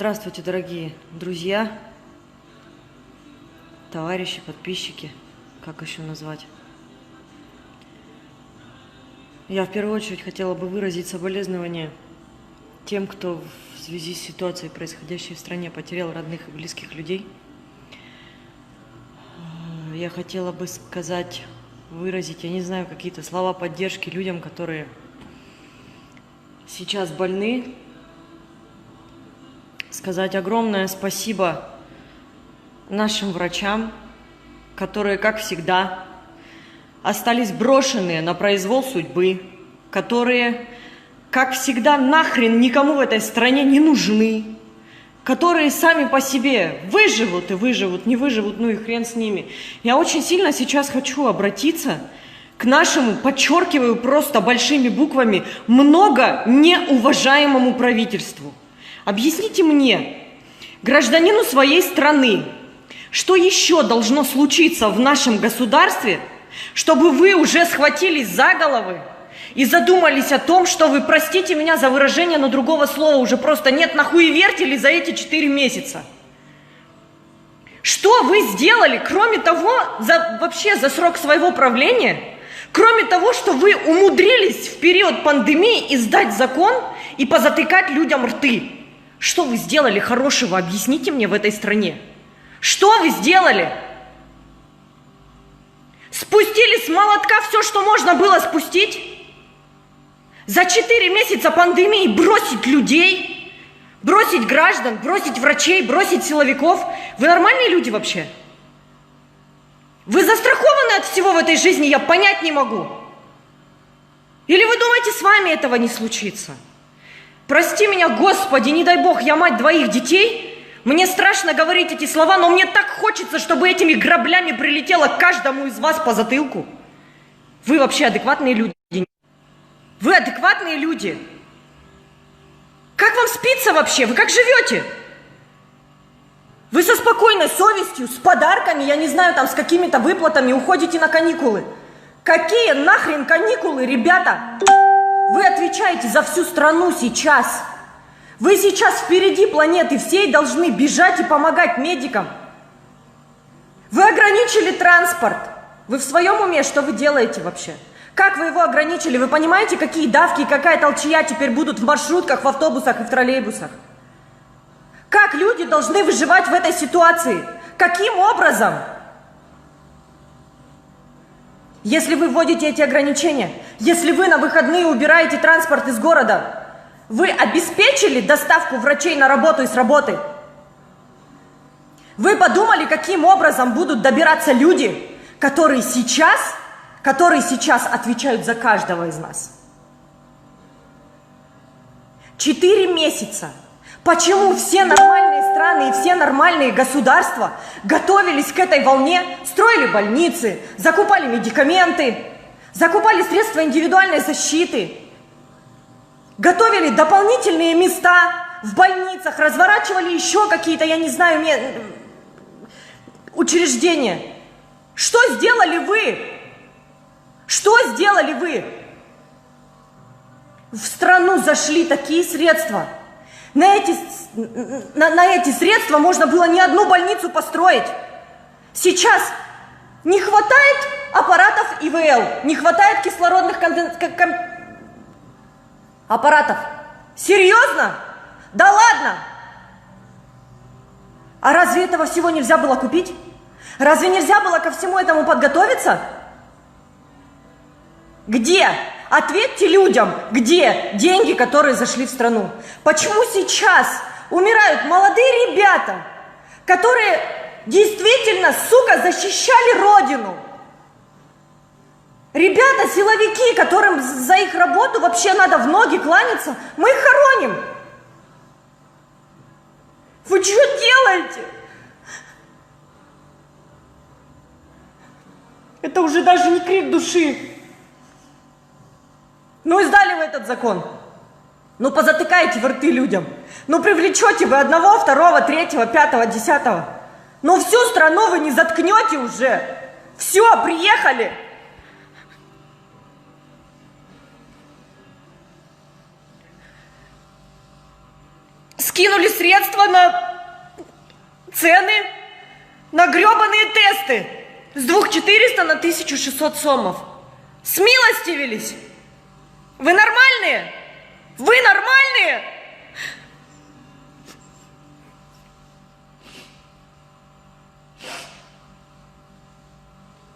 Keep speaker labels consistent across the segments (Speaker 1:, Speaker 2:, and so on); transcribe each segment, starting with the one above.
Speaker 1: Здравствуйте, дорогие друзья, товарищи, подписчики, как еще назвать. Я в первую очередь хотела бы выразить соболезнования тем, кто в связи с ситуацией, происходящей в стране, потерял родных и близких людей. Я хотела бы сказать, выразить, я не знаю, какие-то слова поддержки людям, которые сейчас больны. Сказать огромное спасибо нашим врачам, которые, как всегда, остались брошенные на произвол судьбы, которые, как всегда, нахрен никому в этой стране не нужны, которые сами по себе выживут и выживут, не выживут, ну и хрен с ними. Я очень сильно сейчас хочу обратиться к нашему, подчеркиваю просто большими буквами, много неуважаемому правительству. Объясните мне, гражданину своей страны, что еще должно случиться в нашем государстве, чтобы вы уже схватились за головы и задумались о том, что вы, простите меня за выражение, но другого слова уже просто нет, нахуевертили за эти 4 месяца. Что вы сделали, кроме того, вообще за срок своего правления, кроме того, что вы умудрились в период пандемии издать закон и позатыкать людям рты? Что вы сделали хорошего, объясните мне, в этой стране? Что вы сделали? Спустили с молотка все, что можно было спустить? За 4 месяца пандемии бросить людей, бросить граждан, бросить врачей, бросить силовиков? Вы нормальные люди вообще? Вы застрахованы от всего в этой жизни, я понять не могу. Или вы думаете, с вами этого не случится? Прости меня, Господи, не дай Бог, я мать 2 детей. Мне страшно говорить эти слова, но мне так хочется, чтобы этими граблями прилетело каждому из вас по затылку. Вы вообще адекватные люди? Вы адекватные люди? Как вам спится вообще? Вы как живете? Вы со спокойной совестью, с подарками, я не знаю, там, с какими-то выплатами уходите на каникулы. Какие нахрен каникулы, ребята? Вы отвечаете за всю страну сейчас. Вы сейчас впереди планеты всей должны бежать и помогать медикам. Вы ограничили транспорт. Вы в своем уме? Что вы делаете вообще? Как вы его ограничили? Вы понимаете, какие давки и какая толчья теперь будут в маршрутках, в автобусах и в троллейбусах? Как люди должны выживать в этой ситуации? Каким образом? Если вы вводите эти ограничения, если вы на выходные убираете транспорт из города, вы обеспечили доставку врачей на работу и с работы? Вы подумали, каким образом будут добираться люди, которые сейчас отвечают за каждого из нас? 4 месяца. Почему все нормальные страны и все нормальные государства готовились к этой волне, строили больницы, закупали медикаменты, закупали средства индивидуальной защиты, готовили дополнительные места в больницах, разворачивали еще какие-то, я не знаю, учреждения? Что сделали вы? Что сделали вы? В страну зашли такие средства. На эти средства можно было не одну больницу построить. Сейчас не хватает аппаратов ИВЛ, не хватает кислородных аппаратов. Серьезно? Да ладно! А разве этого всего нельзя было купить? Разве нельзя было ко всему этому подготовиться? Где? Ответьте людям, где деньги, которые зашли в страну? Почему сейчас умирают молодые ребята, которые действительно, сука, защищали Родину? Ребята, силовики, которым за их работу вообще надо в ноги кланяться, мы их хороним. Вы что делаете? Это уже даже не крик души. Ну, издали вы этот закон. Ну, позатыкаете вы рты людям. Ну, привлечете вы 1, 2, 3, 5, 10. Ну, всю страну вы не заткнете уже. Все, приехали. Скинули средства. средства на цены, на гребаные тесты с 2400 на 1600 сомов. Смилостивились? Вы нормальные? Вы нормальные?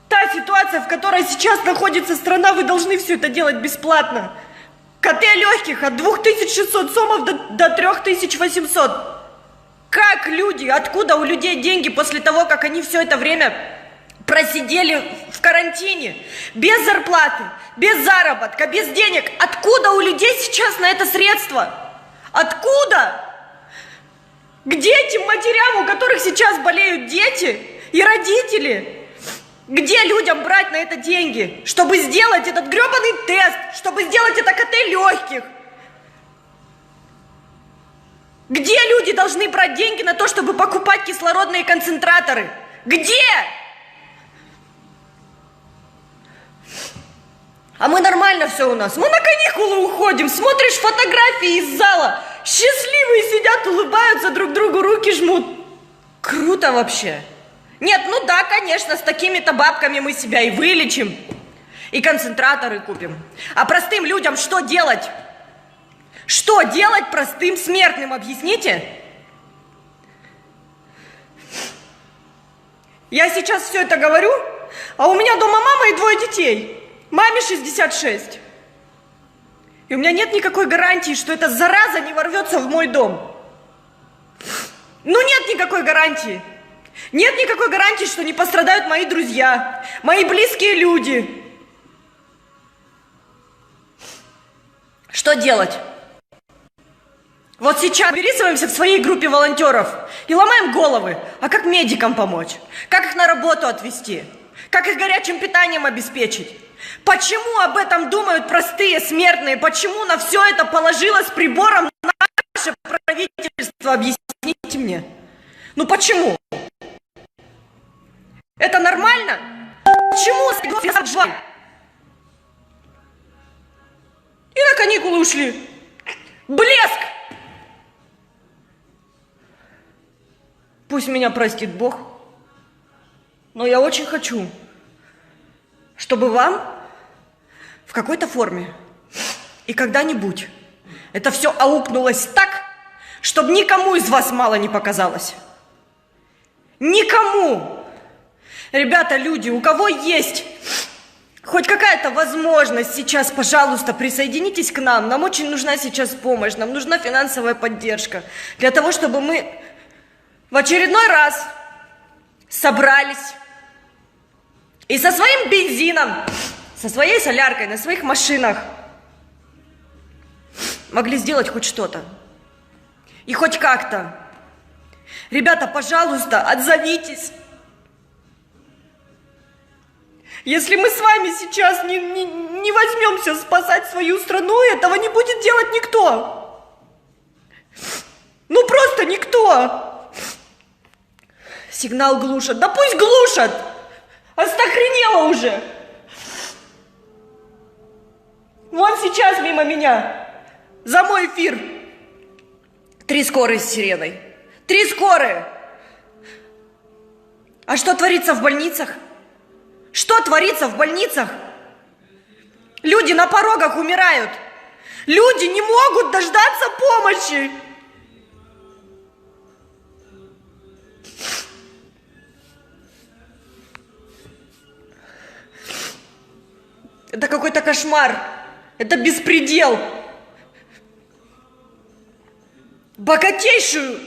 Speaker 1: Та ситуация, в которой сейчас находится страна, вы должны все это делать бесплатно. КТ легких от 2600 сомов до 3800. Как люди, откуда у людей деньги после того, как они все это время просидели в карантине, без зарплаты, без заработка, без денег? Откуда у людей сейчас на это средства? Откуда? Где этим матерям, у которых сейчас болеют дети и родители? Где людям брать на это деньги, чтобы сделать этот гребаный тест, чтобы сделать это КТ легких? Где люди должны брать деньги на то, чтобы покупать кислородные концентраторы? Где? А мы нормально все у нас. Мы на каникулы уходим, смотришь фотографии из зала. Счастливые сидят, улыбаются, друг другу руки жмут. Круто вообще. Нет, ну да, конечно, с такими-то бабками мы себя и вылечим, и концентраторы купим. А простым людям что делать? Что делать простым смертным, объясните? Я сейчас все это говорю, а у меня дома мама и 2 детей. Маме 66. И у меня нет никакой гарантии, что эта зараза не ворвется в мой дом. Ну нет никакой гарантии. Нет никакой гарантии, что не пострадают мои друзья, мои близкие люди. Что делать? Вот сейчас переписываемся в своей группе волонтеров и ломаем головы, а как медикам помочь? Как их на работу отвезти? Как их горячим питанием обеспечить? Почему об этом думают простые смертные? Почему на все это положилось прибором наше правительство? Объясните мне. Ну почему? Это нормально? Почему? И на каникулы ушли. Блеск! Пусть меня простит Бог, но я очень хочу, чтобы вам в какой-то форме и когда-нибудь это все аукнулось так, чтобы никому из вас мало не показалось. Никому! Ребята, люди, у кого есть хоть какая-то возможность сейчас, пожалуйста, присоединитесь к нам. Нам очень нужна сейчас помощь, нам нужна финансовая поддержка. Для того, чтобы мы в очередной раз собрались и со своим бензином, со своей соляркой на своих машинах могли сделать хоть что-то. И хоть как-то. Ребята, пожалуйста, отзовитесь. Если мы с вами сейчас не возьмемся спасать свою страну, этого не будет делать никто. Ну просто никто. Сигнал глушат. Да пусть глушат. Остохренело уже. Вон сейчас мимо меня, за мой эфир, 3 скорые с сиреной. 3 скорые. А что творится в больницах? Что творится в больницах? Люди на порогах умирают. Люди не могут дождаться помощи. Это какой-то кошмар. Это беспредел. Богатейшую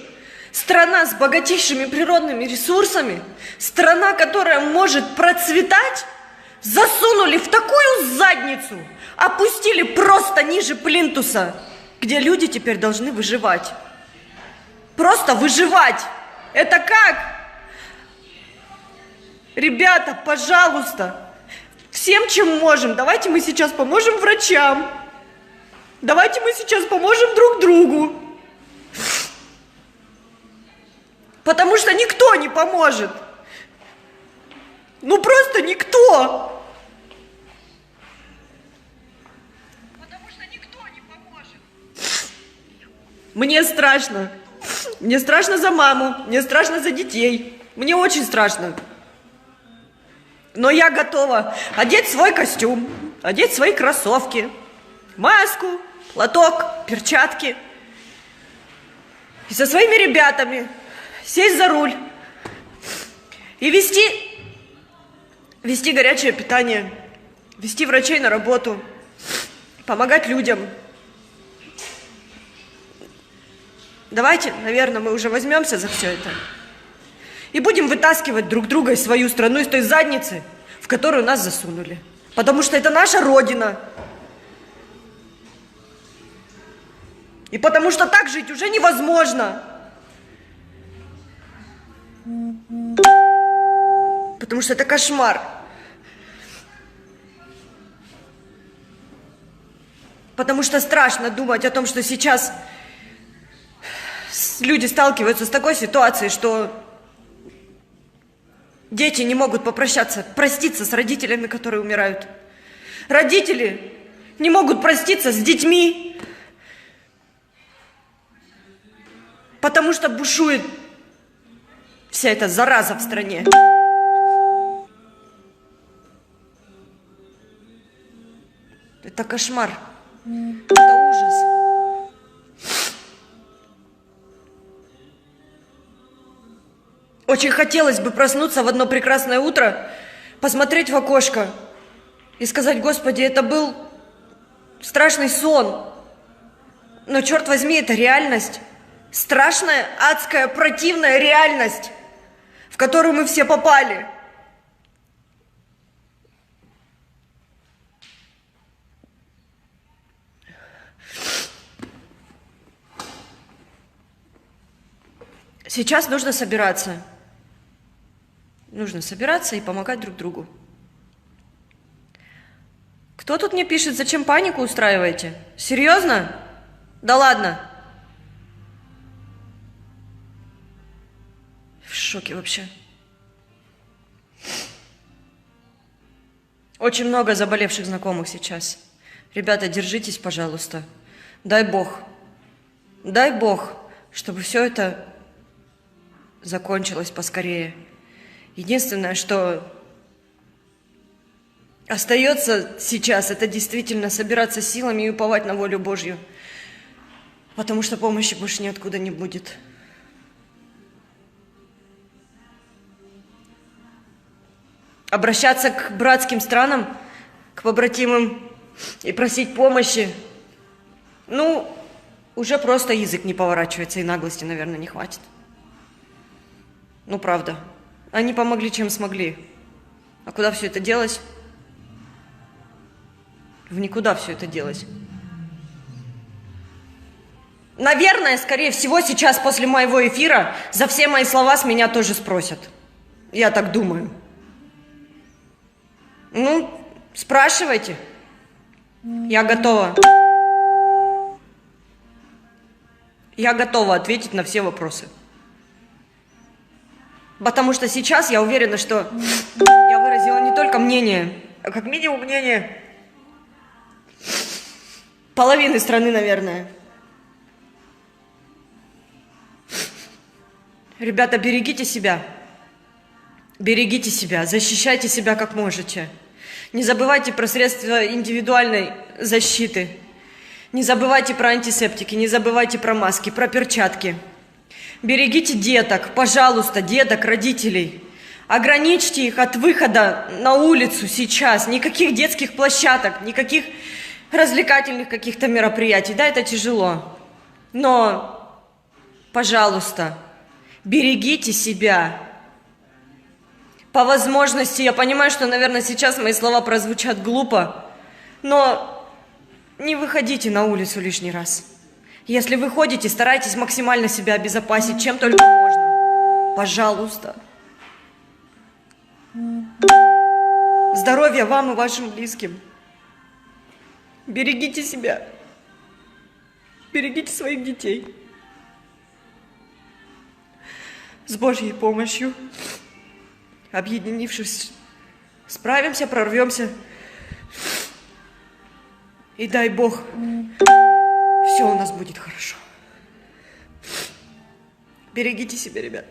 Speaker 1: страна с богатейшими природными ресурсами, страна, которая может процветать, засунули в такую задницу, опустили просто ниже плинтуса, где люди теперь должны выживать. Просто выживать. Это как? Ребята, пожалуйста, всем, чем можем, давайте мы сейчас поможем врачам. Давайте мы сейчас поможем друг другу. Потому что никто не поможет. Ну просто никто. Потому что никто не поможет. Мне страшно. Мне страшно за маму, мне страшно за детей. Мне очень страшно. Но я готова одеть свой костюм, одеть свои кроссовки, маску, платок, перчатки. И со своими ребятами сесть за руль и вести горячее питание, вести врачей на работу, помогать людям. Давайте, наверное, мы уже возьмемся за все это и будем вытаскивать друг друга из свою страну, из той задницы, в которую нас засунули. Потому что это наша Родина. И потому что так жить уже невозможно. Потому что это кошмар. Потому что страшно думать о том, что сейчас люди сталкиваются с такой ситуацией, что дети не могут проститься с родителями, которые умирают. Родители не могут проститься с детьми, потому что бушует вся эта зараза в стране. Это кошмар. Это ужас. Очень хотелось бы проснуться в одно прекрасное утро, посмотреть в окошко и сказать: Господи, это был страшный сон. Но, черт возьми, это реальность. Страшная, адская, противная реальность, в которую мы все попали. Сейчас нужно собираться. Нужно собираться и помогать друг другу. Кто тут мне пишет, зачем панику устраиваете? Серьезно? Да ладно. В шоке вообще. Очень много заболевших знакомых сейчас. Ребята, держитесь, пожалуйста. Дай Бог, чтобы все это закончилось поскорее. Единственное, что остается сейчас, это действительно собираться силами и уповать на волю Божью. Потому что помощи больше ниоткуда не будет. Обращаться к братским странам, к побратимам и просить помощи, ну, уже просто язык не поворачивается, и наглости, наверное, не хватит. Ну, правда. Они помогли, чем смогли. А куда все это делось? В никуда все это делось. Наверное, скорее всего, сейчас после моего эфира за все мои слова с меня тоже спросят. Я так думаю. Ну, спрашивайте. Я готова. Я готова ответить на все вопросы. Потому что сейчас я уверена, что я выразила не только мнение, а как минимум мнение половины страны, наверное. Ребята, берегите себя. Берегите себя, защищайте себя как можете. Не забывайте про средства индивидуальной защиты. Не забывайте про антисептики, не забывайте про маски, про перчатки. Берегите деток, пожалуйста, деток, родителей. Ограничьте их от выхода на улицу сейчас. Никаких детских площадок, никаких развлекательных каких-то мероприятий. Да, это тяжело. Но, пожалуйста, берегите себя. По возможности, я понимаю, что, наверное, сейчас мои слова прозвучат глупо, но не выходите на улицу лишний раз. Если вы ходите, старайтесь максимально себя обезопасить, чем только можно. Пожалуйста. Здоровья вам и вашим близким. Берегите себя. Берегите своих детей. С Божьей помощью, объединившись, справимся, прорвемся. И дай Бог, все у нас будет хорошо. Берегите себя, ребят.